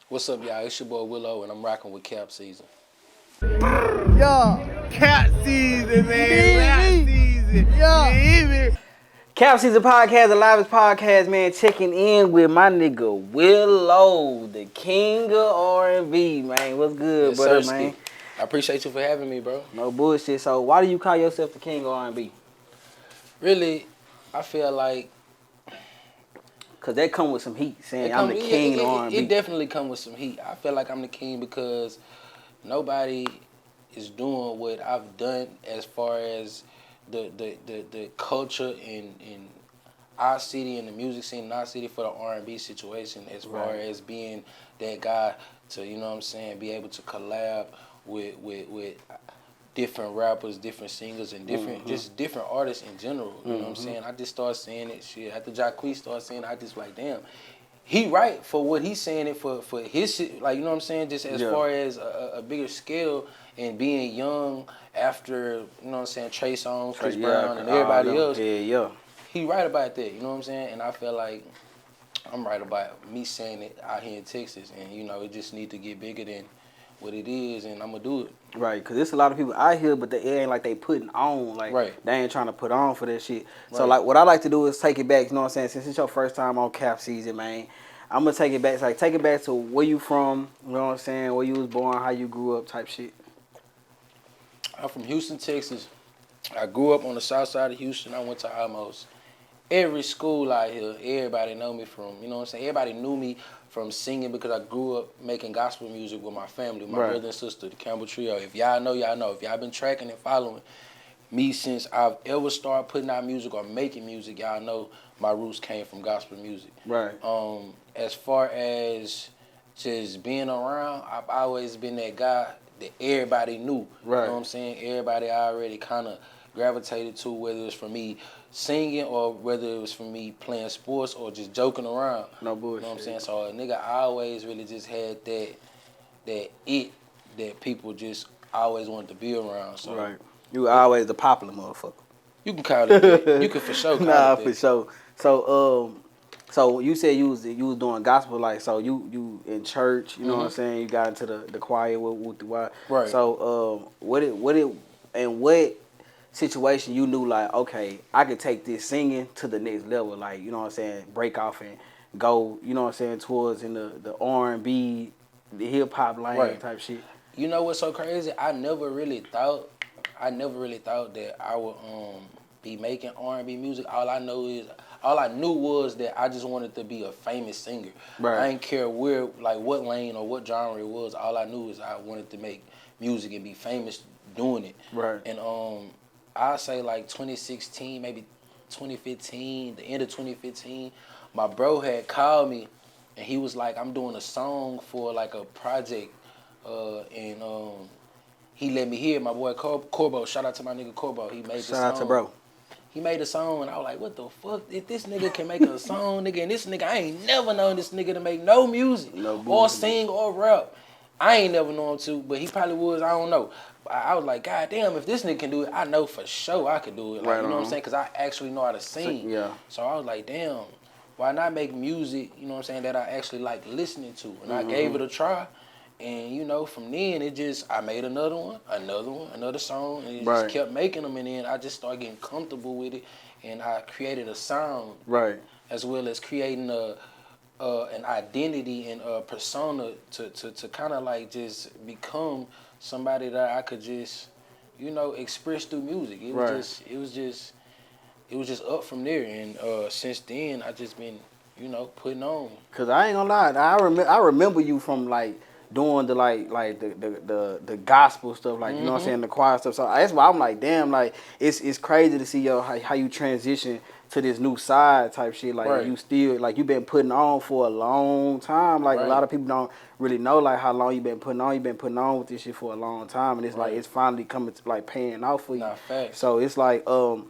What's up, y'all? It's your boy Wilough, and I'm rocking with Cap Season. Yo, cat season, man. Cat season. Yo. Cap Season Podcast, the livest podcast, man. Checking in with my nigga Wilough, the king of R&B, man. What's good, Yes, brother, sir, man? I appreciate you for having me, bro. No bullshit. So, why do you call yourself the king of R&B? Really, I feel like Cause that come with some heat, it saying I'm come. the Yeah, king of it R&B. definitely come with some heat. I feel like I'm the king because nobody is doing what I've done as far as the culture in our city and the music scene in our city for the R&B situation, as far as being that guy to, you know what I'm saying, be able to collab with different rappers, different singers, and different just different artists in general. You know what I'm saying? I just started saying it. Shit, after Jacquees started saying it, I just like, damn, he right for what he's saying it for his shit. Like, you know what I'm saying? Just as far as a bigger scale and being young after, you know what I'm saying, Trey Songz, Chris Brown, and everybody else. Yeah. He right about that. You know what I'm saying? And I feel like I'm right about me saying it out here in Texas, and you know, it just need to get bigger than what it is, and I'm gonna do it. Right, cause there's a lot of people out here, but it ain't like they putting on, like they ain't trying to put on for that shit. So like, what I like to do is take it back. You know what I'm saying? Since it's your first time on Cap Season, man, I'm gonna take it back. Like, take it back to where you from. You know what I'm saying? Where you was born, how you grew up, type shit. I'm from Houston, Texas. I grew up on the south side of Houston. I went to almost every school out here. Everybody know me from, you know what I'm saying? Everybody knew me from singing because I grew up making gospel music with my family, my brother and sister, the Campbell Trio. If y'all know, y'all know. If y'all been tracking and following me since I've ever started putting out music or making music, y'all know my roots came from gospel music. Right. As far as just being around, I've always been that guy that everybody knew. Right. You know what I'm saying? Everybody already kind of gravitated to, whether it's for me singing or whether it was for me playing sports or just joking around. No bullshit. You know what I'm saying? So a nigga always really just had that it that people just always wanted to be around. So right. You were always the popular motherfucker. you can call it that. You can for sure call it that. For sure. So you said you was doing gospel, like, so you in church, you know what I'm saying? You got into the choir with the choir. Right. So what situation you knew, like, okay, I could take this singing to the next level, like, you know what I'm saying, break off and go, you know what I'm saying, towards in the R&B, the hip hop lane type shit. You know what's so crazy? I never really thought that I would be making R&B music. All I knew was that I just wanted to be a famous singer. Right. I didn't care where, like, what lane or what genre it was. All I knew is I wanted to make music and be famous doing it. Right. And I say like 2016, maybe 2015, the end of 2015, my bro had called me, and he was like, I'm doing a song for like a project, and he let me hear it. My boy Corbo, shout out to my nigga Corbo. He made the song. Shout out to bro. He made a song, and I was like, what the fuck? If this nigga can make a song, nigga, and this nigga, I ain't never known this nigga to make no music, or sing, or rap. I ain't never known him to, but he probably was, I don't know. I was like, God damn, if this nigga can do it, I know for sure I could do it. Like, you know what I'm saying? Because I actually know how to sing. Yeah. So I was like, damn, why not make music, you know what I'm saying, that I actually like listening to? And I gave it a try. And, you know, from then, I made another one, another song, and it just kept making them. And then I just started getting comfortable with it, and I created a sound. Right. As well as creating an identity and a persona to kind of like just become somebody that I could just, you know, express through music. It was just up from there. And since then, I just been, you know, putting on. Cause I ain't gonna lie, I remember you from like doing the the gospel stuff, like, you know what I'm saying, the choir stuff. So that's why I'm like, damn, like it's crazy to see how you transition to this new side type shit. Like you still, like, you been putting on for a long time. Like a lot of people don't really know like how long you been putting on. You been putting on with this shit for a long time, and it's like it's finally coming to like paying off for you. Facts. So it's like so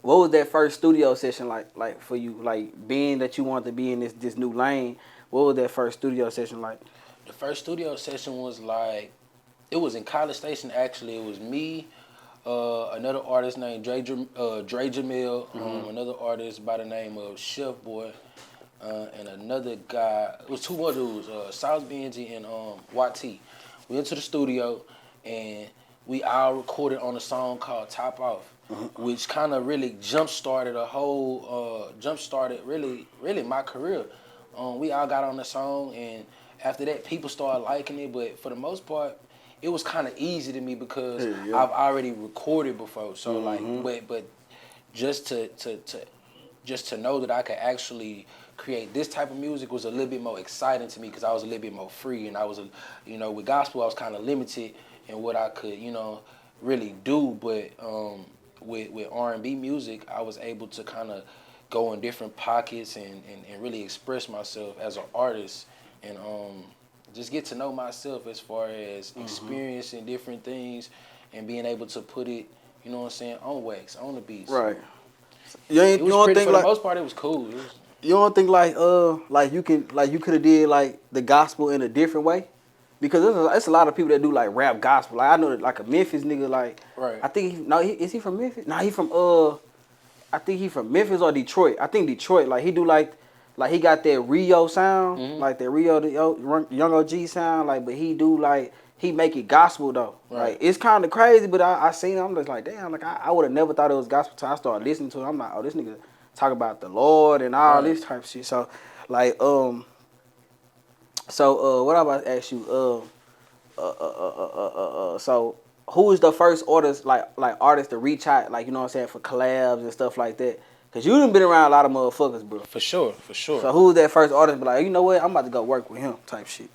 what was that first studio session like for you? Like, being that you want to be in this new lane, what was that first studio session like? The first studio session was like, it was in College Station actually. It was me, another artist named Dre Jamil, another artist by the name of Chef Boy, and another guy. It was two more dudes, South Benji and YT. We went to the studio and we all recorded on a song called Top Off, which kind of really jump started really my career. We all got on the song, and after that, people started liking it. But for the most part, it was kind of easy to me because I've already recorded before. So but just to know that I could actually create this type of music was a little bit more exciting to me because I was a little bit more free, and I was, with gospel I was kind of limited in what I could, really do. But with R&B music, I was able to kind of go in different pockets and really express myself as an artist and just get to know myself as far as experiencing different things and being able to put it, on wax, on the beats. Right. For the most part, it was cool. You don't think like you could have did like the gospel in a different way? Because there's a lot of people that do like rap gospel. Like I know that, like a Memphis nigga, like right. I think is he from Memphis? Nah, he from I think he from Memphis or Detroit. I think Detroit. Like he do like he got that Rio sound, like that Rio the Young OG sound. Like, but he do like he make it gospel though. Right. Like it's kind of crazy, but I seen him. I'm just like, damn. Like I would have never thought it was gospel till I started listening to him. I'm like, oh, this nigga talk about the Lord and all this type of shit. So like what I about to ask you so who is the first artist like artist to reach out, like, you know what I'm saying, for collabs and stuff like that? Cause you done been around a lot of motherfuckers, bro. For sure. So who's that first artist? Be like, you know what, I'm about to go work with him, type shit.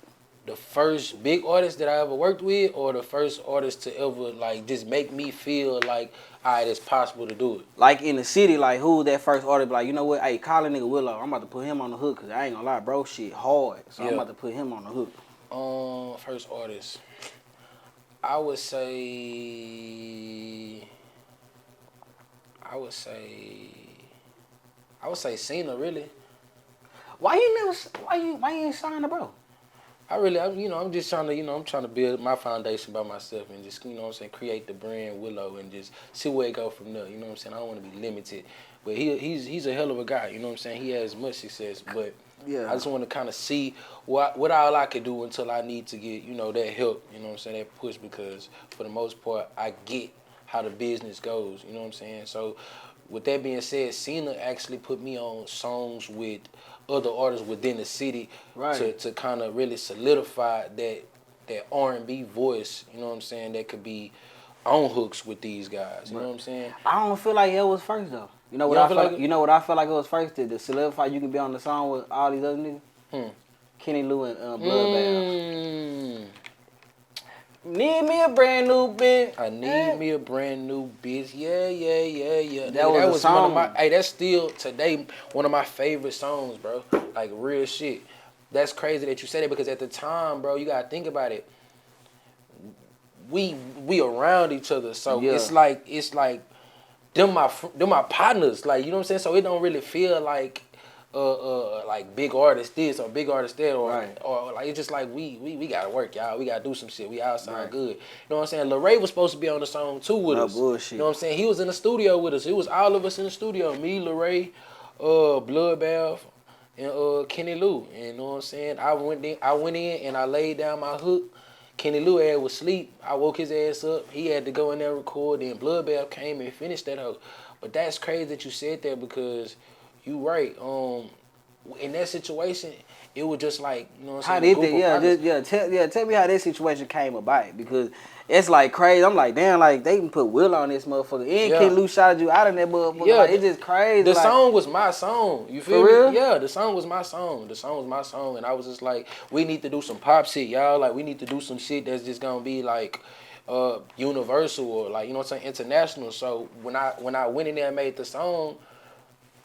The first big artist that I ever worked with, or the first artist to ever like just make me feel like, all right, it's possible to do it. Like in the city, like who's that first artist? Be like, you know what, hey, call a nigga Wilough. I'm about to put him on the hook, cause I ain't gonna lie, bro, shit hard. So I'm about to put him on the hook. First artist, I would say Cena, really. Why you ain't signed the bro? I'm just trying to, I'm trying to build my foundation by myself and just, create the brand Wilough and just see where it go from there. You know what I'm saying? I don't want to be limited, but he's a hell of a guy. You know what I'm saying? He has much success, but I just want to kind of see what all I can do until I need to get, that help. You know what I'm saying? That push, because for the most part, I get how the business goes. You know what I'm saying? So with that being said, Cena actually put me on songs with other artists within the city to kind of really solidify that R&B voice, you know what I'm saying, that could be on hooks with these guys, you know what I'm saying? I don't feel like it was first though. You know what I feel like it was first to solidify you can be on the song with all these other niggas? Kenny Lou and Bloodbath. Need me a brand new bitch. I need me a brand new bitch. Yeah. That was song. One of my. That's still today one of my favorite songs, bro. Like real shit. That's crazy that you said it, because at the time, bro, you gotta think about it. We around each other, so it's like them my partners. Like, you know what I'm saying. So it don't really feel like big artist this or big artist that, or like it's just like we gotta work, y'all. We gotta do some shit. We all sound good. You know what I'm saying? Lil Ray was supposed to be on the song too with us. Bullshit. You know what I'm saying? He was in the studio with us. It was all of us in the studio. Me, Lil Ray, Bloodbath, and Kenny Lou. And you know what I'm saying? I went in and I laid down my hook. Kenny Lou ass was asleep. I woke his ass up. He had to go in there and record. Then Bloodbath came and finished that hoe. But that's crazy that you said that, because you right. In that situation, it was just like, you know what I'm saying? Tell me how that situation came about, because it's like crazy. I'm like, damn, like they can put Will on this motherfucker. And Kid Lou shouted you out of that motherfucker. Yeah, like, it's just crazy. The song was my song. You feel me? Real? Yeah, the song was my song. And I was just like, we need to do some pop shit, y'all. Like, we need to do some shit that's just gonna be like universal, or like, you know what I'm saying, international. So when I went in there and made the song,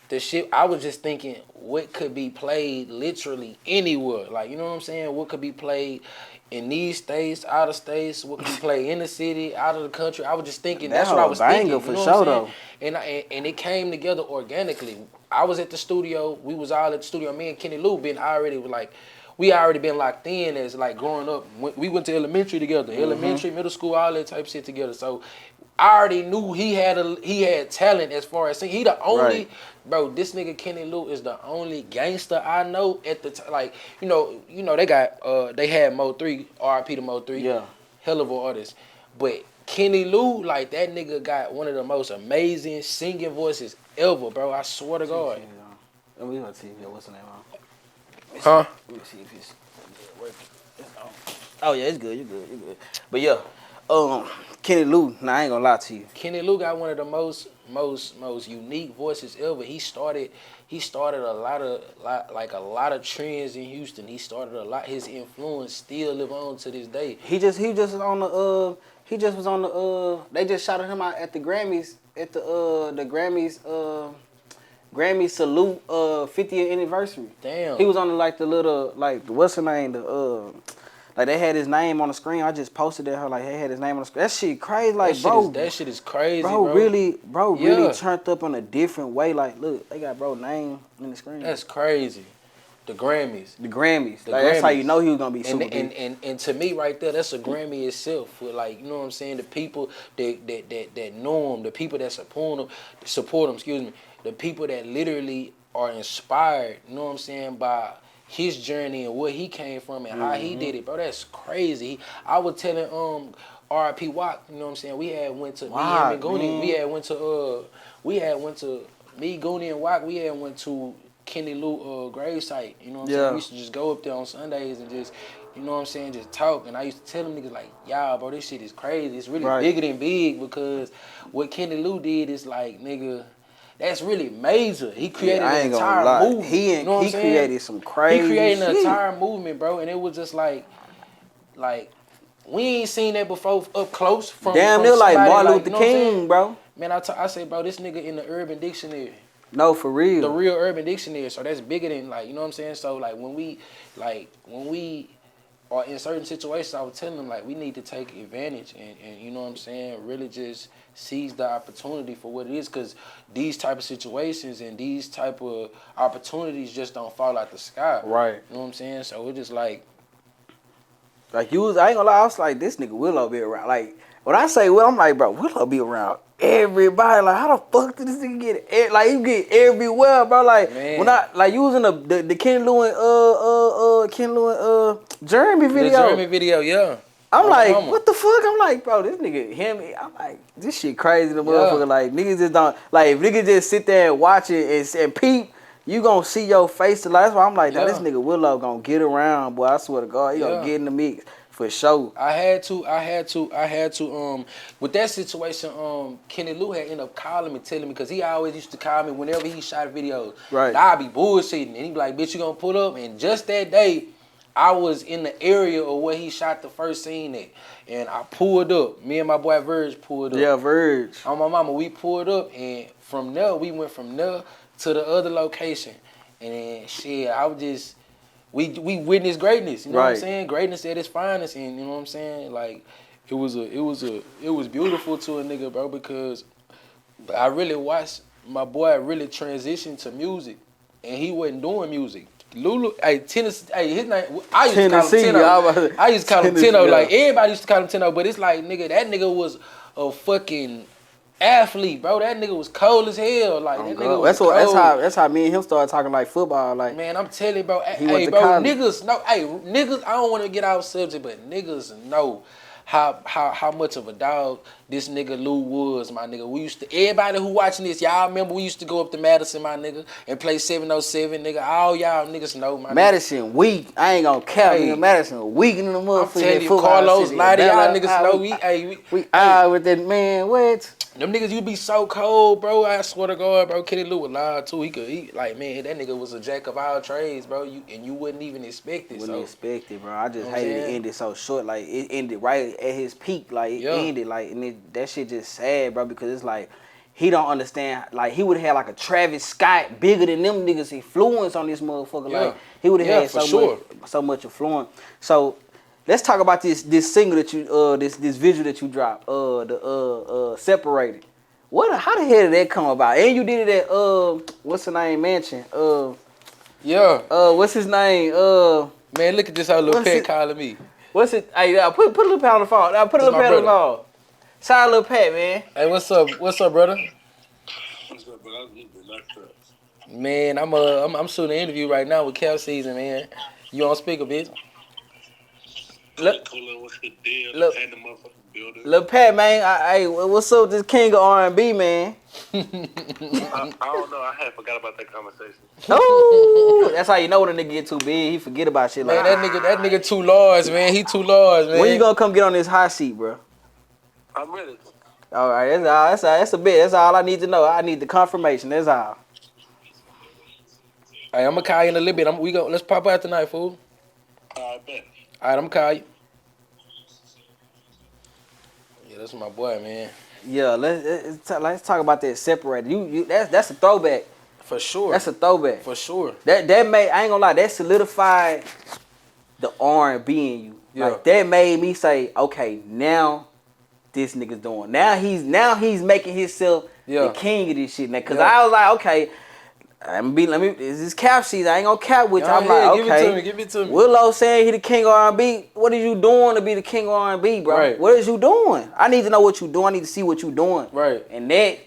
the shit, I was just thinking, what could be played literally anywhere? Like, you know what I'm saying? What could be played in these states, out of states? What could be played in the city, out of the country? I was just thinking, that's what I was thinking. For sure, though. And it came together organically. I was at the studio. We was all at the studio. Me and Kenny Lou been already like, we already been locked in as like growing up. We went to elementary together, elementary, middle school, all that type of shit together. So I already knew he had talent as far as singing. He the only bro. This nigga Kenny Lou is the only gangster I know at the time. Like you know they got they had Mo 3, R.I.P. to Mo 3, hell of an artist, but Kenny Lou, like that nigga got one of the most amazing singing voices ever, bro. I swear to God. Let me see what's the name on. Huh? Let me see if it's working. Oh yeah, it's good. You good. But yeah, Kenny Lou. Nah, I ain't gonna lie to you. Kenny Lou got one of the most unique voices ever. He started a lot of trends in Houston. He started a lot. His influence still live on to this day. He just was on the they just shouted him out at the Grammys at the Grammy Salute 50th anniversary. Damn. He was on the little what's her name? Like they had his name on the screen. I just posted that they had his name on the screen. That shit crazy, that shit is crazy, bro. Really turned up in a different way. Like, look, they got name in the screen. That's crazy. The Grammys. That's how you know he was gonna be super big. And to me right there, that's a Grammy itself. With you know what I'm saying, the people that know him, the people that support him, excuse me, the people that literally are inspired, you know what I'm saying, by his journey and where he came from and how he did it, bro. That's crazy. I was telling R.I.P. Walka, you know what I'm saying, we had went to me and Goonie, we had went to me, Goonie and Walka, we had went to Kenny Lou gravesite, you know what I'm saying? We used to just go up there on Sundays and just, you know what I'm saying, just talk. And I used to tell them niggas like, y'all, bro, this shit is crazy. It's really bigger than big because what Kenny Lou did is like, nigga, that's really major. He created an entire movement. He created some crazy He created an shit. entire movement, bro, and it was just like we ain't seen that before up close from damn near like Martin Luther King, bro. Man, I say, bro, this nigga in the Urban Dictionary. No, for real. The real Urban Dictionary. So that's bigger than you know what I'm saying? So when we are in certain situations, I was telling them we need to take advantage and you know what I'm saying, really just seize the opportunity for what it is, because these type of situations and these type of opportunities just don't fall out the sky. Right. You know what I'm saying? So it's just I ain't gonna lie, I was like, this nigga Wilough be around. Like, when I say Will, I'm like, bro, Wilough be around everybody. Like, how the fuck did this nigga get it? Like, you get everywhere, bro. Like, man. When you was in the Ken Lou and Jeremy video. The Jeremy video, yeah. I'm like, what the fuck? I'm like, bro, this nigga I'm like, this shit crazy, the motherfucker. Like, niggas just don't, like, if niggas just sit there and watch it and peep, you gonna see your face. That's why I'm like, now this nigga Wilough gonna get around, boy. I swear to God, he gonna get in the mix for sure. I had to. With that situation, Kenny Lou had ended up calling me, telling me, because he always used to call me whenever he shot videos. Right. I'd be bullshitting, and he'd be like, bitch, you gonna pull up? And just that day, I was in the area of where he shot the first scene at, and I pulled up. Me and my boy Verge pulled up. Yeah, Verge. On my mama, we pulled up, and from there, we went from there to the other location. And then, shit, I was just, we witnessed greatness, you know what I'm saying? Greatness at its finest, and you know what I'm saying? Like, it was beautiful to a nigga, bro, because I really watched my boy really transition to music, and he wasn't doing music. Lulu, Tennessee, his name, I used to call him Tenno. I used to call him Tenno. Like, everybody used to call him Tenno, but it's like, nigga, that nigga was a fucking athlete, bro. That nigga was cold as hell. Like, that nigga was cold. That's how me and him started talking like football. Like, man, I'm telling you, bro. Niggas know. Niggas, I don't want to get out of subject, but niggas know how much of a dog this nigga Lou was, my nigga. We used to, everybody who watching this, y'all remember we used to go up to Madison, my nigga, and play 707, nigga. All y'all niggas know, my Madison nigga. Weak. I ain't gonna cap, nigga. Madison weak in the motherfucker. I'm telling you, Carlos, Lottie, y'all niggas know we with that man. What? Them niggas, you be so cold, bro. I swear to God, bro. Kenny Lou was loud too. He like, man, that nigga was a jack of all trades, bro. You wouldn't even expect it. Wouldn't expect it, bro. I just hated it ended so short. Like, it ended right at his peak. Like, it ended like, and that shit just sad, bro. Because it's like, he don't understand. Like, he would have had like a Travis Scott bigger than them niggas influence on this motherfucker. Like, he would have had so much influence. So, let's talk about this single that you this visual that you dropped, the Separated. How the hell did that come about? And you did it at what's the name, Mansion? what's his name? Man, look at this how little What's pet it? calling me. What's it? Hey, put a little pat on the phone. Put a This little my pat on the brother. phone. Shout out little Pat, man. Hey, what's up? What's up, brother? What's up, bro? I'm getting knocked up. Man, I'm shooting an interview right now with Cal Season, man. You on speaker, bitch? Look, COLLAB, what's the deal? look, Had the motherfucking building. little Pat, man. Hey, what's up with this king of R&B, man? I don't know. I had forgot about that conversation. Oh, that's how you know when a nigga get too big. He forget about shit Man, like that nigga too large, man. He too large, man. When you gonna come get on this hot seat, bro? I'm ready. All right, that's a bit. That's all I need to know. I need the confirmation. That's all. Hey, I'm gonna call you in a little bit. Let's pop out tonight, fool. I bet. All right, I'm gonna call you. Yeah, that's my boy, man. Yeah, let's talk about that separated. That's a throwback. For sure. That's a throwback. For sure. That made, I ain't gonna lie, that solidified the R&B in you. Yeah. Like that made me say, okay, now this nigga's doing. Now he's making himself the king of this shit. Now, cause I was like, okay, is this cap season? I ain't gonna cap with you. I'm like, okay. Give it to me. Wilough saying he the king of R&B. What are you doing to be the king of R&B, bro? Right. What is you doing? I need to know what you doing. I need to see what you doing. Right. And that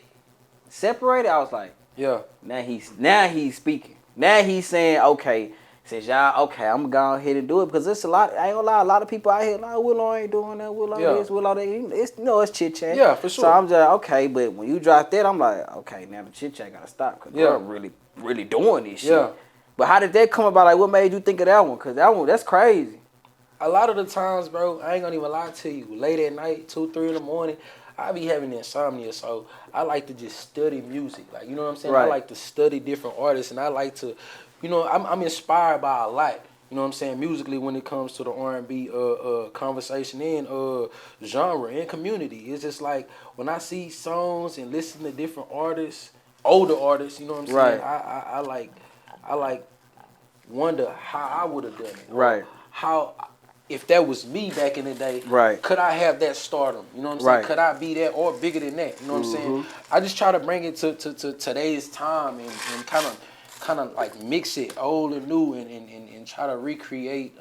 separated, I was like, Yeah. now he's speaking. Now he's saying, okay, says y'all, okay, I'm gonna go ahead and do it because it's a lot. I ain't gonna lie, a lot of people out here like Wilough ain't doing that. Wilough this, Wilough that. It's it's chit chat. Yeah, for sure. So I'm just okay, but when you drop that, I'm like, okay, now the chit chat gotta stop because they're really doing this shit. Yeah. But how did that come about? Like, what made you think of that one? Because that one, that's crazy. A lot of the times, bro, I ain't gonna even lie to you. Late at night, 2, 3 in the morning, I be having insomnia, so I like to just study music. Like, you know what I'm saying? Right. I like to study different artists, and I like to, you know, I'm inspired by a lot. You know what I'm saying? Musically, when it comes to the R&B conversation and genre and community, it's just like when I see songs and listen to different artists, older artists. You know what I'm saying? Right. I like wonder how I would have done it. Right. How, if that was me back in the day, Right. could I have that stardom? You know what I'm saying? Could I be that or bigger than that? You know what I'm saying? I just try to bring it to today's time and kind of like mix it old and new and try to recreate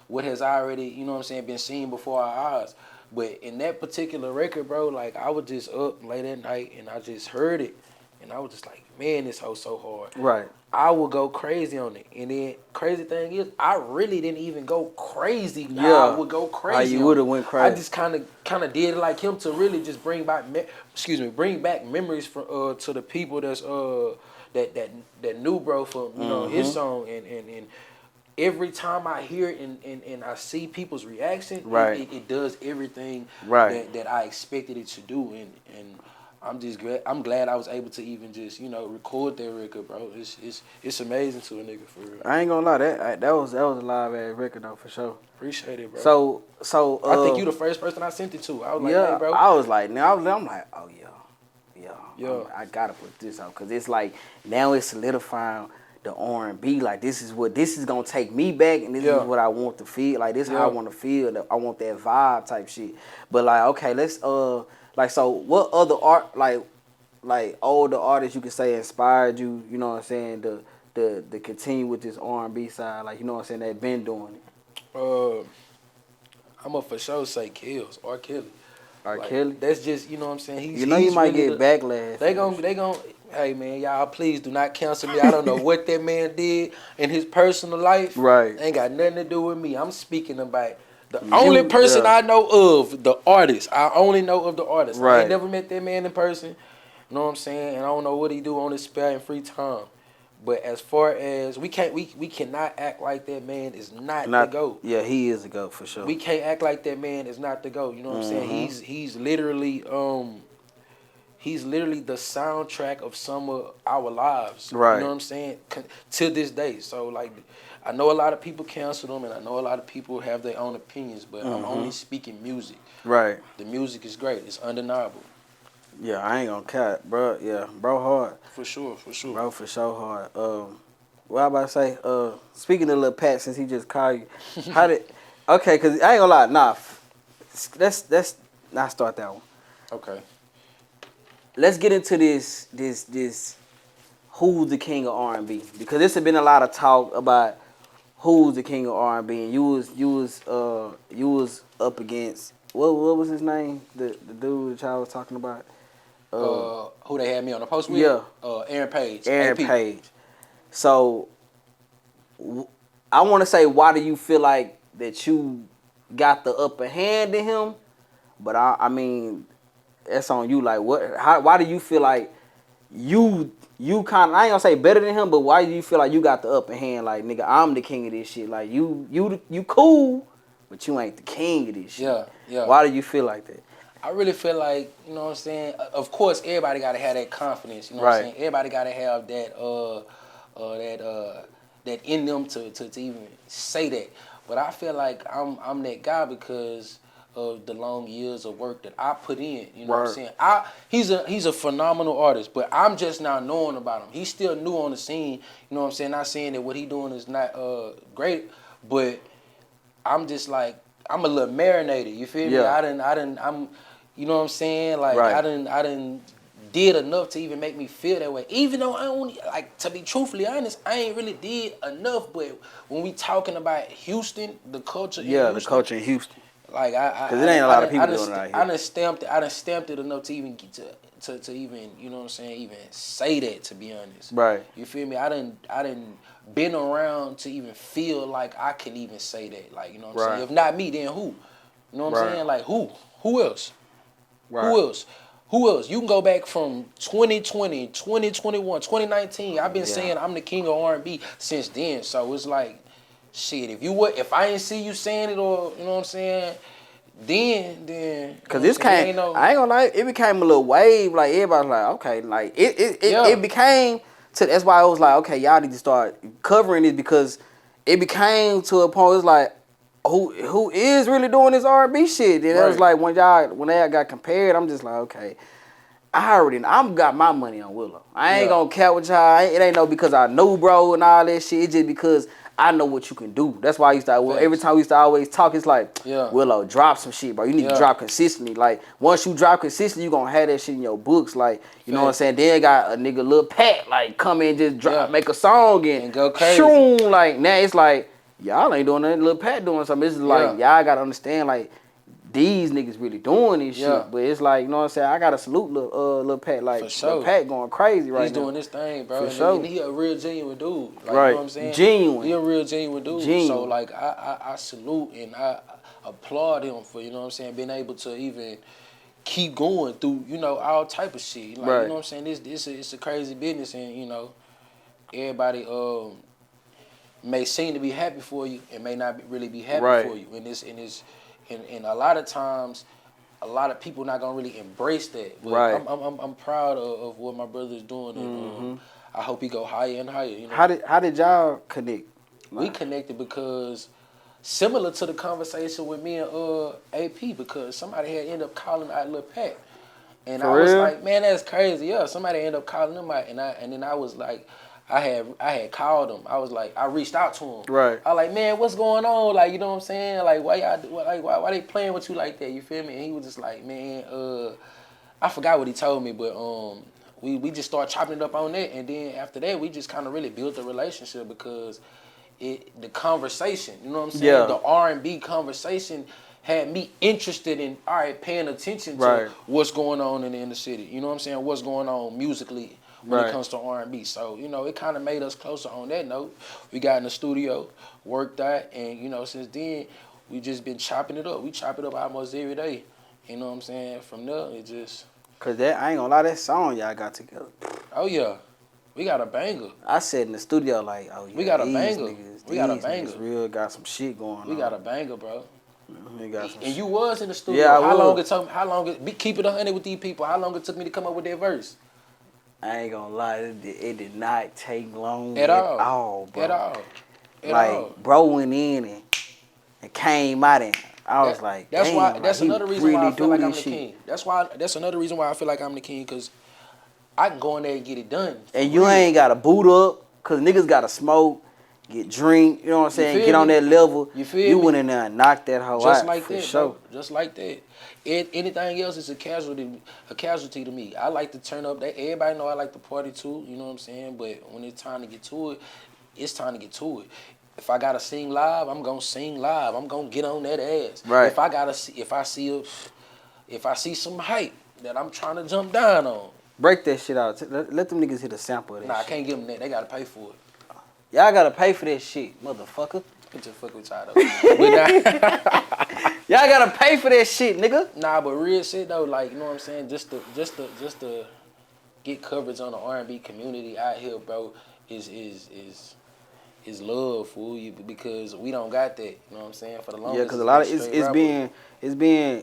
what has already, you know what I'm saying, been seen before our eyes. But in that particular record, bro, like I was just up late at night and I just heard it and I was just like, man, this hoe so hard. Right. I would go crazy on it. And then crazy thing is, I really didn't even go crazy. I would go crazy. How you would have went crazy. I just kind of did it like him to really just bring back memories for to the people that's that knew bro from his song and every time I hear it and I see people's reaction, it does everything that I expected it to do and I'm just glad. I'm glad I was able to even just record that record, bro. It's amazing to a nigga for real. I ain't gonna lie, that was a live ass record though for sure. Appreciate it, bro. So I think you the first person I sent it to. I was like, hey, bro. I was like, I'm like, oh yeah. I gotta put this out because it's like now it's solidifying the R&B. Like this is gonna take me back, and this is what I want to feel. Like this is how I want to feel. I want that vibe type shit. But like, okay, let's like, so what other art, like older artists you could say inspired you, you know what I'm saying, to continue with this R&B side, like, you know what I'm saying, that been doing it? I'm gonna for sure say Kills, R. Kelly. R. Kelly? That's just, you know what I'm saying, he's you might really get backlash. They gon' hey man, y'all please do not cancel me. I don't know what that man did in his personal life. Right. Ain't got nothing to do with me. I'm speaking about the only person I know of, the artist. I only know of the artist. Right. I ain't never met that man in person. You know what I'm saying? And I don't know what he do on his spare and free time. But as far as we cannot act like that man is not the GOAT. Yeah, he is the GOAT for sure. We can't act like that man is not the GOAT. You know what I'm saying? He's literally the soundtrack of some of our lives. Right. You know what I'm saying? To this day. So like, I know a lot of people cancel him, and I know a lot of people have their own opinions, but I'm only speaking music. Right. The music is great. It's undeniable. Yeah, I ain't gonna cut, bro. Yeah, bro, hard. For sure. Bro, for sure hard. What I about to say? Speaking of Lil Pat, since he just called you, okay? Cause I ain't gonna lie, nah. Let's not start that one. Okay. Let's get into this. Who's the king of R&B? Because there's been a lot of talk about who's the king of R&B, and you was up against what was his name? The dude that y'all was talking about. Who they had me on the post with? Yeah. Aaron Page. Aaron AP. Page. So I want to say, why do you feel like that you got the upper hand in him? But I mean, that's on you. Like, why do you feel like you kind of, I ain't gonna say better than him, but why do you feel like you got the upper hand? Like, nigga, I'm the king of this shit. Like, you cool, but you ain't the king of this shit. Yeah, yeah. Why do you feel like that? I really feel like, you know what I'm saying? Of course, everybody got to have that confidence, you know what I'm saying? Everybody got to have that in them to even say that. But I feel like I'm that guy because of the long years of work that I put in, you know what I'm saying? He's a phenomenal artist, but I'm just now knowing about him. He's still new on the scene, you know what I'm saying? Not saying that what he doing is not great, but I'm just like, I'm a little marinated, you feel me? I'm you know what I'm saying? Like, I done did enough to even make me feel that way. Even though I only, like, to be truthfully honest, I ain't really did enough. But when we talking about Houston, the culture in Houston. The culture in Houston. Like, because it ain't a lot of people doing it out here. I done stamped it enough to even get to even, you know what I'm saying, even say that, to be honest. Right. You feel me? I done been around to even feel like I can even say that. Like, you know what I'm saying? If not me, then who? You know what I'm saying? Like, who? Who else? Right. Who else? You can go back from 2020, 2021, 2019. I've been saying I'm the king of R&B since then. So it's like, shit, if I ain't see you saying it, or, you know what I'm saying, then because this came, I ain't gonna lie, it became a little wave. Like, everybody was like, okay, like it became to, that's why I was like, okay, y'all need to start covering it, because it became to a point, it's like, who is really doing this R&B shit? And it was like, when they got compared, I'm just like, okay, I'm got my money on Wilough. I ain't gonna count with y'all. It ain't no because I know bro and all that shit. It's just because I know what you can do. That's why I used to, every time we used to always talk, it's like, Wilough, drop some shit, bro. You need to drop consistently. Like, once you drop consistently, you gonna have that shit in your books. Like, you know what I'm saying? Then got a nigga Lil Pat, like, come in, just drop, make a song and go crazy. Shoom, like, now it's like, y'all ain't doing nothing, Lil Pat doing something. It's like, y'all gotta understand, like, these niggas really doing this shit. But it's like, you know what I'm saying? I gotta salute Lil Pat. Like, Lil Pat going crazy right now. He's doing this thing, bro. And he a real genuine dude. Like, you know what I'm saying? Genuine. He a real genuine dude. So, like, I salute and I applaud him for, you know what I'm saying, being able to even keep going through, you know, all type of shit. Like, you know what I'm saying? It's a crazy business, and, you know, everybody may seem to be happy for you and may not really be happy for you. And a lot of times, a lot of people not gonna really embrace that. But I'm proud of what my brother is doing, and I hope he go higher and higher. You know? How did y'all connect? We connected because similar to the conversation with me and AP, because somebody had ended up calling out Lil Pat, and I was like, man, that's crazy. Yeah, somebody ended up calling him out, and then I was like, I had called him. I was like, I reached out to him. Right. I was like, man, what's going on? Like, you know what I'm saying? Like, why they playing with you like that? You feel me? And he was just like, man, I forgot what he told me, but we just started chopping it up on that, and then after that, we just kind of really built a relationship because the conversation, you know what I'm saying? Yeah. The R&B conversation had me interested in, all right, paying attention to what's going on in the inner city. You know what I'm saying? What's going on musically when it comes to R&B. So, you know, it kind of made us closer on that note. We got in the studio, worked out, and, you know, since then, we just been chopping it up. We chop it up almost every day. You know what I'm saying? From there, it just... Because that, I ain't gonna lie, that song y'all got together. Oh, yeah. We got a banger. I said in the studio, like, oh, yeah, we got a banger. We got a banger. Real got some shit going on. We got a banger, bro. We got some and shit. You was in the studio. Yeah, How long it keep it 100 with these people? How long it took me to come up with that verse? I ain't gonna lie, it did not take long at all, bro. At all. Like, bro went in and came out and I was like, that's damn, why. That's another reason why I feel like I'm the shit. king. That's another reason why I feel like I'm the king, because I can go in there and get it done. And you ain't gotta boot up, cause niggas gotta smoke, get drink. You know what I'm saying? Get on that level. You feel me? You went in there and knocked that hoe just out. Like for that, sure. bro. Just like that. Anything else is a casualty to me. I like to turn up. Everybody know I like to party too. You know what I'm saying? But when it's time to get to it, it's time to get to it. If I gotta sing live, I'm gonna sing live. I'm gonna get on that ass. Right. If I see some hype that I'm trying to jump down on. Break that shit out. Let them niggas hit a sample of that Nah, shit. I can't give them that. They gotta pay for it. Y'all gotta pay for that shit, motherfucker. Get your fuck with y'all though. Y'all gotta pay for that shit, nigga. Nah, but real shit though, like, you know what I'm saying? Just to get coverage on the R&B community out here, bro, is love, fool, you, because we don't got that. You know what I'm saying? For the longest. Yeah, because a lot of it's being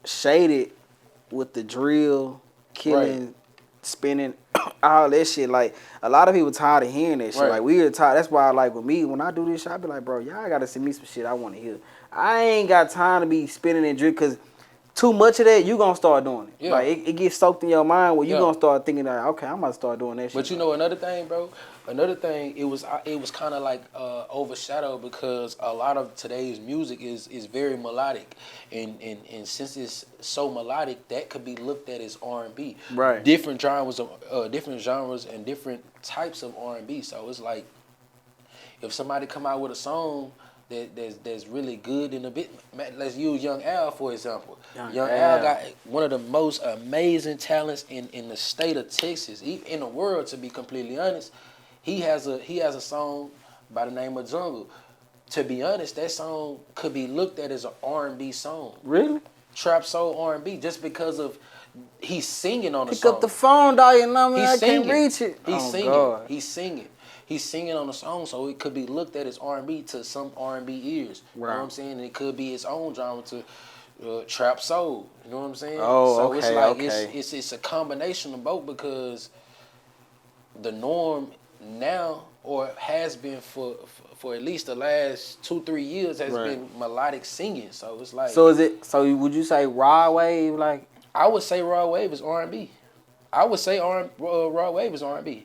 shaded with the drill, killing, right. spinning, all that shit. Like, a lot of people tired of hearing that shit. Right. Like, we are tired. That's why, like, with me, when I do this shit, I be like, bro, y'all gotta send me some shit I want to hear. I ain't got time to be spinning and drill, because too much of that, you gonna start doing it. Yeah. Like, it gets soaked in your mind where you gonna start thinking, like, okay, I'm gonna start doing that shit. But you know another thing, bro? Another thing, it was kind of like overshadowed because a lot of today's music is very melodic, and since it's so melodic, that could be looked at as R&B. Right. Different genres and different types of R&B. So it's like if somebody come out with a song that's really good in a bit. Let's use Young Al for example. Young Al got one of the most amazing talents in the state of Texas, in the world, to be completely honest. He has a song by the name of Jungle. To be honest, that song could be looked at as an R&B song. Really? Trap soul R&B, just because of he's singing on the song. Pick up the phone, dog. You know me. I singing. Can't reach it. He's singing. God. He's singing. He's singing on the song, so it could be looked at as R&B to some R&B ears. Right. You know what I'm saying? And it could be its own genre to trap soul. You know what I'm saying? Oh, so okay, it's like okay. it's a combination of both, because the norm now, or has been for at least the last 2-3 years, has been melodic singing. So it's like. So would you say raw wave, like? I would say raw wave is R&B. I would say raw wave is R&B.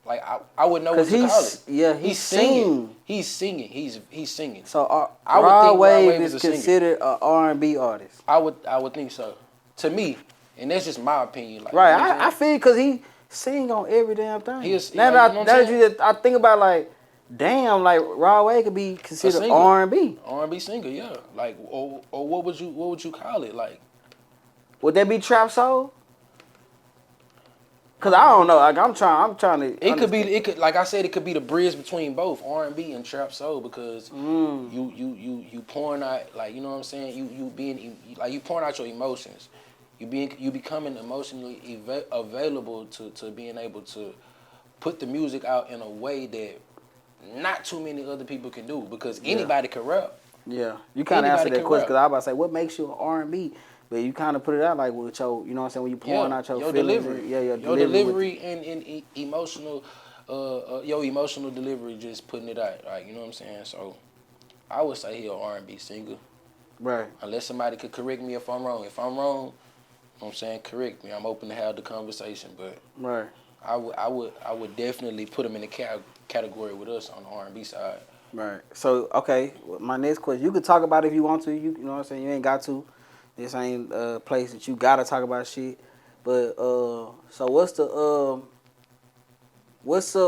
Like I would know what to call it. Yeah, he's singing. He's singing. He's singing. So I would raw think wave is a considered an R&B artist. I would think so. To me, and that's just my opinion. Like, right, you know I feel because he sing on every damn thing. Now that I think about, like, damn, like raw wave could be considered R&B. R&B singer, yeah. Like, or what would you call it? Like, would that be trap soul? Cause I don't know. Like, I'm trying to. It could like I said, it could be the bridge between both R&B and trap soul, because you pouring out, like, you know what I'm saying. You pouring out your emotions. You becoming emotionally available to being able to put the music out in a way that not too many other people can do, because anybody can rap. Yeah, you kind of answered that question, because I was about to say, what makes you an R&B? But you kind of put it out like with your, you know what I'm saying, when you pouring out your feelings. Delivery. Your delivery and emotional, your emotional delivery, just putting it out. Like, you know what I'm saying? So I would say he an R&B singer. Right. Unless somebody could correct me if I'm wrong. If I'm wrong, you know what I'm saying, correct me. I'm open to have the conversation. But right. I would definitely put him in the category with us on the R&B side. Right. So, okay, my next question. You could talk about it if you want to. You know what I'm saying? You ain't got to. This ain't a place that you gotta talk about shit. But so what's up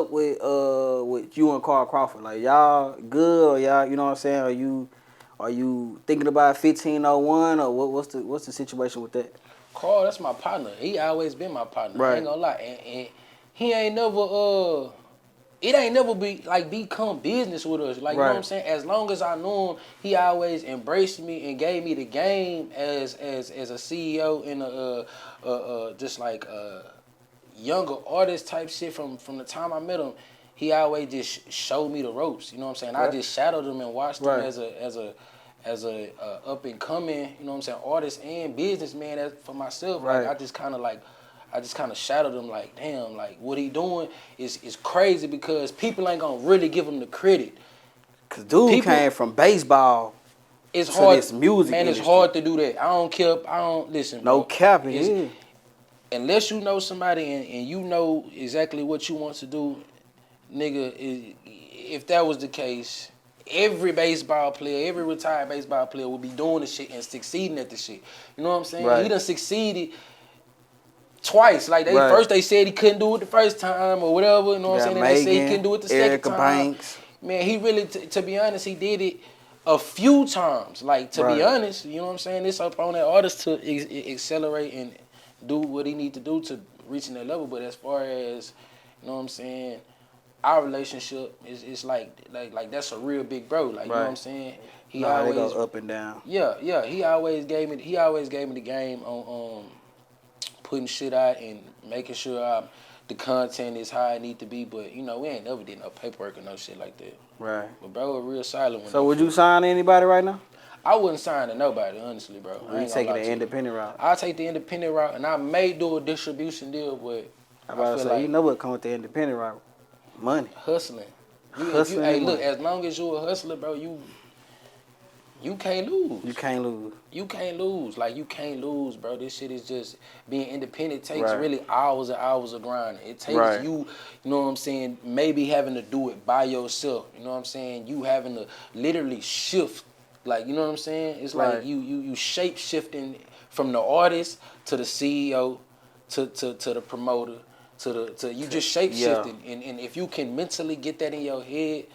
with you and Carl Crawford? Like, y'all good, or y'all, you know what I'm saying? Are you thinking about 1501, or what's the situation with that? Carl, that's my partner. He always been my partner. Right. I ain't gonna lie. And he ain't never it ain't never become business with us. Like, you know what I'm saying? As long as I knew him, he always embraced me and gave me the game as a CEO in just like younger artist type shit from the time I met him. He always just showed me the ropes. You know what I'm saying? I just shadowed him and watched him as a up and coming, you know what I'm saying, artist and businessman for myself. Like, I just kind of shadowed him, like, damn, like, what he doing is crazy, because people ain't gonna really give him the credit. Cause dude came from baseball. It's hard. This music man, industry. It's hard to do that. I don't listen. No bro. capping. Unless you know somebody and you know exactly what you want to do, nigga. If that was the case, every baseball player, every retired baseball player would be doing the shit and succeeding at the shit. You know what I'm saying? Right. He done succeeded twice. Like, first they said he couldn't do it the first time or whatever. You know what I'm saying? And they said he couldn't do it the second time. Banks. Man, he really, to be honest, he did it a few times. Like, to be honest, you know what I'm saying? It's up on that artist to accelerate and do what he need to do to reaching that level. But as far as, you know what I'm saying, our relationship is like that's a real big bro. Like, you know what I'm saying? He always they go up and down. Yeah. He always gave me the game on putting shit out and making sure the content is how it need to be. But you know, we ain't never did no paperwork or no shit like that. Right. But bro, real silent. So would you sign to anybody right now? I wouldn't sign to nobody, honestly, bro. You taking the independent route? I'll take the independent route, and I may do a distribution deal, but I about to say, you know what come with the independent route? Money. Hustling. Hustling. Look, as long as you a hustler, bro, you can't lose. You can't lose. You can't lose. Like, you can't lose, bro. This shit is just, being independent takes really hours and hours of grinding. It takes you know what I'm saying, maybe having to do it by yourself. You know what I'm saying? You having to literally shift. Like, you know what I'm saying? It's like you shape shifting from the artist to the CEO to the promoter to you just shape shifting. And if you can mentally get that in your head,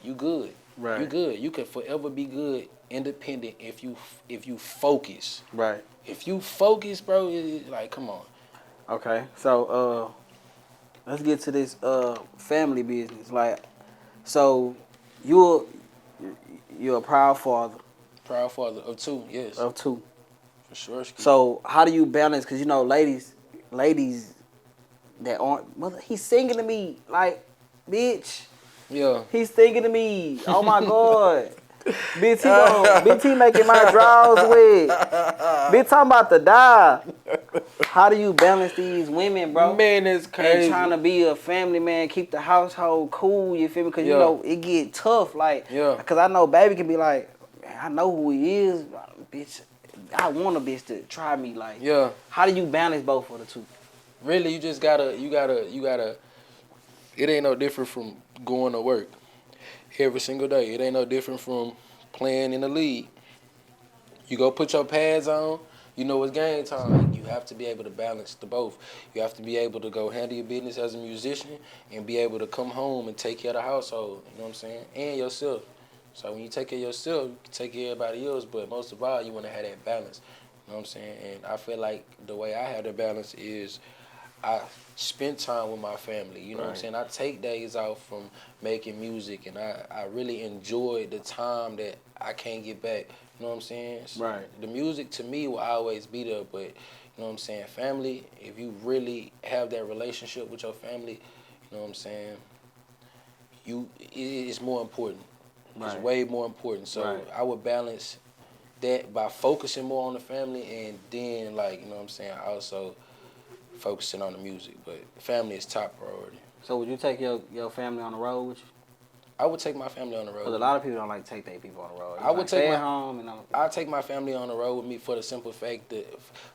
you good. Right. You good. You can forever be good, independent if you focus. Right. If you focus, bro, it's like, come on. Okay. So let's get to this family business. Like, so you're a proud father. Proud father of two, yes. Of two. For sure. So how do you balance? Because, you know, ladies that aren't, mother, he's singing to me like, bitch. Yeah. He's thinking to me. Oh my God. BT making my drawers wet. Bitch, I'm about to die. How do you balance these women, bro? Man, it's crazy. And trying to be a family man, keep the household cool, you feel me? Because, you know, it get tough. Like, because I know baby can be like, man, I know who he is. Bitch, I want a bitch to try me. Like, how do you balance both of the two? Really, you just gotta, it ain't no different from going to work every single day. It ain't no different from playing in the league. You go put your pads on, you know it's game time. You have to be able to balance the both. You have to be able to go handle your business as a musician and be able to come home and take care of the household, you know what I'm saying, and yourself. So when you take care of yourself, you can take care of everybody else, but most of all, you want to have that balance, you know what I'm saying? And I feel like the way I have the balance is I spend time with my family, you know what I'm saying? I take days off from making music, and I really enjoy the time that I can't get back, you know what I'm saying? So the music to me will always be there, but you know what I'm saying? Family, if you really have that relationship with your family, you know what I'm saying? It's more important. It's way more important. So I would balance that by focusing more on the family, and then, like, you know what I'm saying, also focusing on the music, but family is top priority. So would you take your family on the road with you? I would take my family on the road. Because a lot of people don't like to take their people on the road. I would take my home and I take my family on the road with me for the simple fact that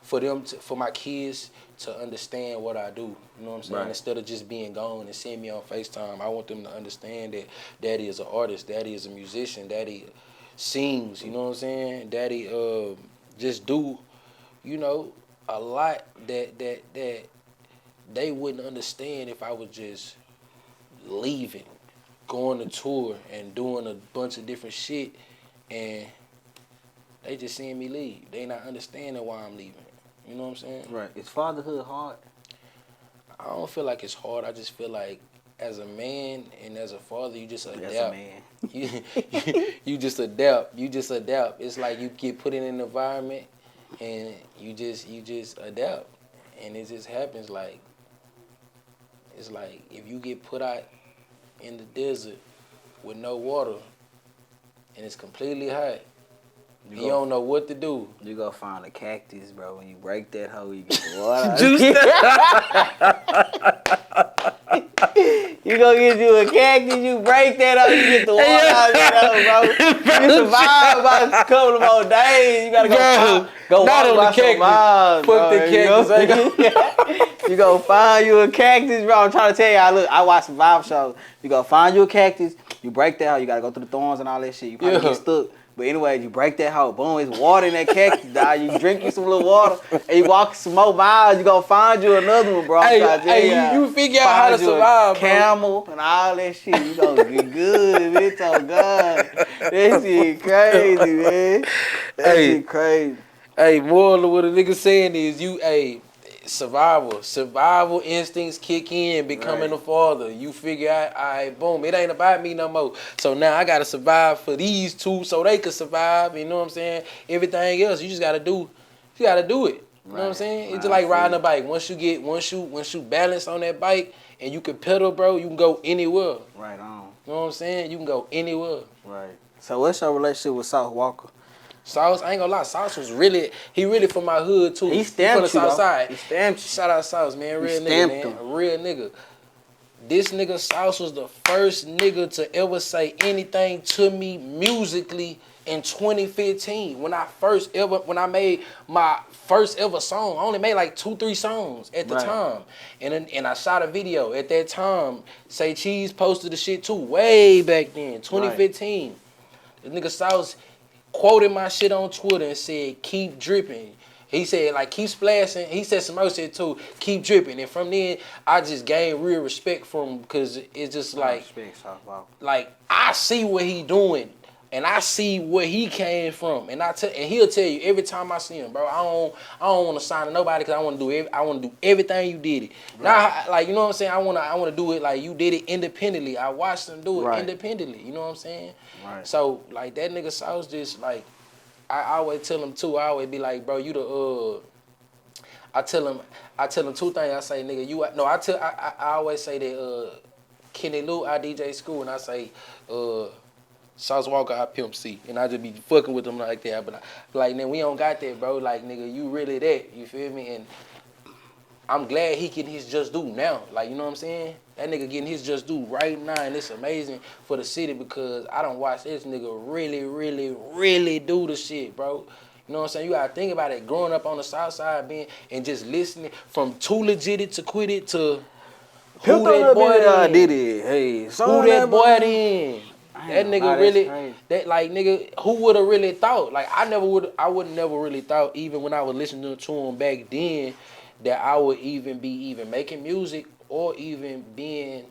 for my kids to understand what I do. You know what I'm saying? Instead of just being gone and seeing me on FaceTime, I want them to understand that Daddy is an artist, Daddy is a musician, Daddy sings. You know what I'm saying? Daddy just do, you know, a lot that they wouldn't understand if I was just leaving, going to tour and doing a bunch of different shit, and they just seeing me leave. They not understanding why I'm leaving. You know what I'm saying? Right. Is fatherhood hard? I don't feel like it's hard. I just feel like as a man and as a father, you just adapt. As a man. You just adapt. You just adapt. It's like you get put in an environment and you just adapt. And it just happens like, it's like if you get put out in the desert with no water and it's completely hot, you don't know what to do. You go find a cactus, bro. When you break that hole, you get the water. You go get you a cactus, you break that up, you get the water out of that, bro. You survive about a couple of more days. You gotta go walk about some miles, fuck the cactus. You go find you a cactus, bro. I'm trying to tell y'all, look, I watch survival shows. You go find you a cactus, You break that hoe, you gotta go through the thorns and all that shit. You probably get stuck. But anyway, you break that hoe, boom, it's water in that cactus, dog. You drink you some little water, and you walk some more miles, you gonna find you another one, bro. You figure out how to survive, bro. Camel and all that shit. You gonna get good, bitch. Oh God, that shit crazy, man. That shit crazy. Hey, moral of what a nigga saying is survival instincts kick in, becoming a father. You figure out, all right, boom, it ain't about me no more. So now I gotta survive for these two so they can survive. You know what I'm saying? Everything else, you just gotta do. You gotta do it. You know what I'm saying? It's just like riding a bike. Once you balance on that bike and you can pedal, bro, you can go anywhere. Right on. You know what I'm saying? You can go anywhere. Right. So what's your relationship with Sauce Walka? Sauce, I ain't gonna lie, Sauce was really from my hood too. He stamped you, from the south side. He stamped you. Shout out Sauce, man, real nigga, man, a real nigga. This nigga Sauce was the first nigga to ever say anything to me musically in 2015. When I made my first ever song, I only made like 2-3 songs at the time, and I shot a video at that time. Say Cheese posted the shit too, way back then, 2015. The nigga Sauce quoted my shit on Twitter and said, "Keep dripping." He said, like, keep splashing. He said some other shit too, keep dripping. And from then, I just gained real respect from him because it's just like, I see what he doing and I see where he came from. And he'll tell you every time I see him, bro, I don't want to sign to nobody because I want to do everything you did it. Now, like, you know what I'm saying? I want to do it like you did it independently. I watched him do it independently. You know what I'm saying? Right. So, like, that nigga Sauce just, like, I always tell him too. I always be like, bro, you the I tell him 2 things. I say, nigga, I always say that Kenny Lou, I DJ School, and I say Sauce Walka, I Pimp C, and I just be fucking with them like that. But like, nigga, we don't got that, bro. Like, nigga, you really that? You feel me? And I'm glad he getting his just due now. Like, you know what I'm saying? That nigga getting his just due right now, and it's amazing for the city because I don't watch this nigga really, really, really do the shit, bro. You know what I'm saying? You gotta think about it. Growing up on the south side, and just listening from Too Legit to Quit It to Who That Boy Did It. Hey, Who That Boy Then. That nigga really, that like nigga, who would have really thought? Like I would never really thought, even when I was listening to him back then, that I would even be making music or even being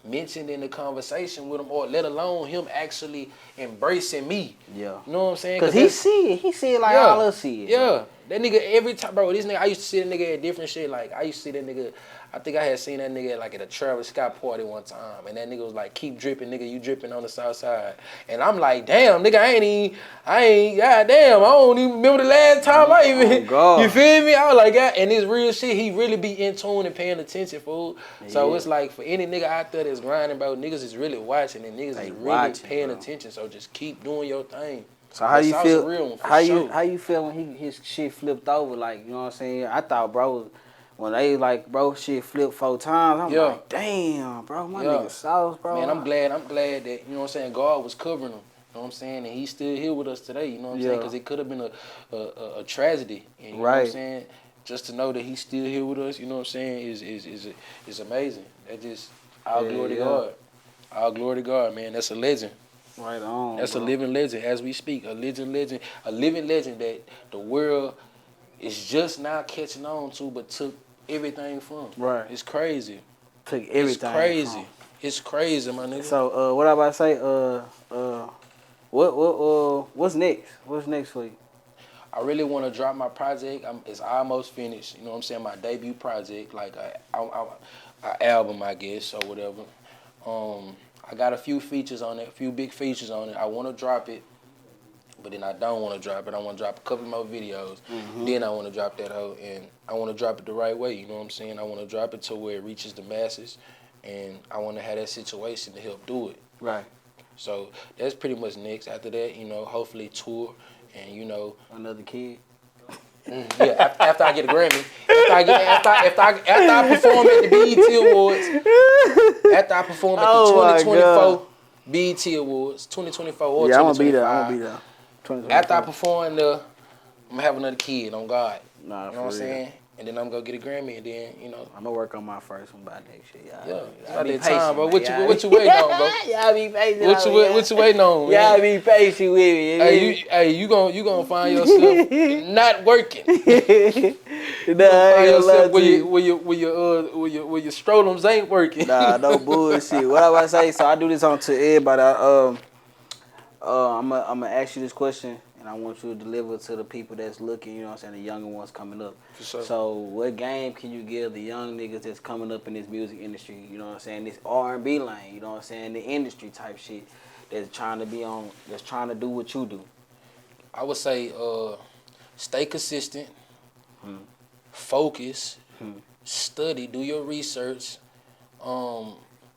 mentioned in the conversation with him, or let alone him actually embracing me. Yeah. You know what I'm saying? Cause he see it like all us see it. Yeah. Bro. That nigga every time, bro, this nigga, I used to see that nigga at different shit. Like I used to see that nigga, I think I had seen that nigga like at a Travis Scott party one time, and that nigga was like, "Keep dripping, nigga, you dripping on the south side." And I'm like, "Damn, nigga, I ain't, goddamn, I don't even remember the last time I even, you feel me?" I was like, "Yeah," and this real shit, he really be in tune and paying attention, fool. Yeah. So it's like for any nigga out there that's grinding, bro, niggas is really watching and niggas is really paying attention. So just keep doing your thing. So how you feel? How you feel when his shit flipped over? Like, you know what I'm saying? I thought, bro, when they like, bro, shit flipped 4 times. I'm like, damn, bro, my nigga Sauce, bro. Man, I'm glad that, you know what I'm saying, God was covering him. You know what I'm saying? And he's still here with us today. You know what I'm saying? Because it could have been a tragedy. And you know what I'm saying? Just to know that he's still here with us, you know what I'm saying, is amazing. That just all glory to God. All glory to God, man. That's a legend. Right on. That's a living legend as we speak. A living legend that the world is just now catching on to, but took everything from. Right. It's crazy. Took everything. It's crazy. It's crazy, my nigga. So what I about to say? What's next? What's next for you? I really want to drop my project. It's almost finished. You know what I'm saying? My debut project, like an album, I guess, or whatever. I got a few features on it, a few big features on it. I want to drop it, but then I don't want to drop it. I want to drop a couple more videos. Mm-hmm. Then I want to drop that hoe, and I want to drop it the right way. You know what I'm saying? I want to drop it to where it reaches the masses, and I want to have that situation to help do it. Right. So that's pretty much next. After that, you know, hopefully tour, and you know, another kid. Yeah, after I get a Grammy, after I perform at the BET Awards, after I perform at the 2024 BET Awards, 2024 or 2025. Yeah, I'm gonna be there. After I perform there, I'm gonna have another kid on God. Nah, you know what I'm saying? and then I'm gonna get a Grammy, and then I'm gonna work on my first one by next year. yeah, it's Y'all about be that patient, time, bro. man. What you waiting on, bro? Y'all be patient. What you waiting on, man? Y'all be patient with me. You gonna find yourself not working. You Nah, gonna I find ain't gonna lie yourself to you. where your scrotums ain't working. Nah, no bullshit. What I about to say? So I do this on to everybody. I'm gonna ask you this question, and I want you to deliver to the people that's looking. You know what I'm saying? The younger ones coming up. For sure. So what game can you give the young niggas that's coming up in this music industry? You know what I'm saying? This R&B lane. You know what I'm saying? The industry type shit that's trying to be on. That's trying to do what you do. I would say stay consistent, focus, study, do your research.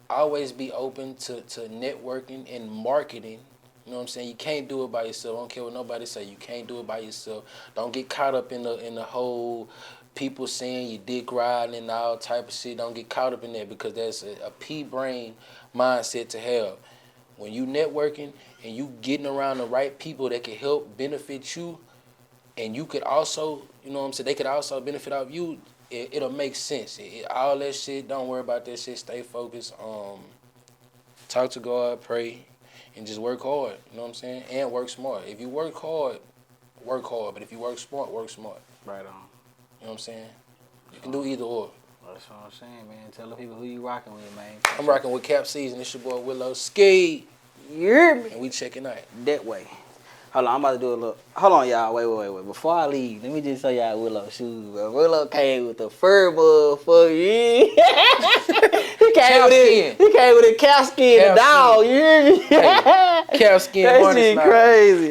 Always be open to networking and marketing. You know what I'm saying? You can't do it by yourself. I don't care what nobody say. You can't do it by yourself. Don't get caught up in the whole people saying you dick riding and all type of shit. Don't get caught up in that, because that's a pea-brain mindset to have. When you networking and you getting around the right people that can help benefit you, and you could also, you know what I'm saying, they could also benefit off you, it'll make sense. All that shit, don't worry about that shit. Stay focused. Talk to God, pray, and just work hard. You know what I'm saying? And work smart. If you work hard, work hard. But if you work smart, work smart. Right on. You know what I'm saying? You can do either or. That's what I'm saying, man. Tell the people who you rocking with, man. I'm rocking with Cap Season. It's your boy Wilough Ski. You hear me? And we checking out. That way. Hold on, I'm about to do a little. Hold on, y'all. Wait. Before I leave, let me just show y'all Wilough shoes, bro. Wilough came with the fur motherfucker. He came with a calf skin, the dog. You hear me? Calf skin that harness. shit crazy.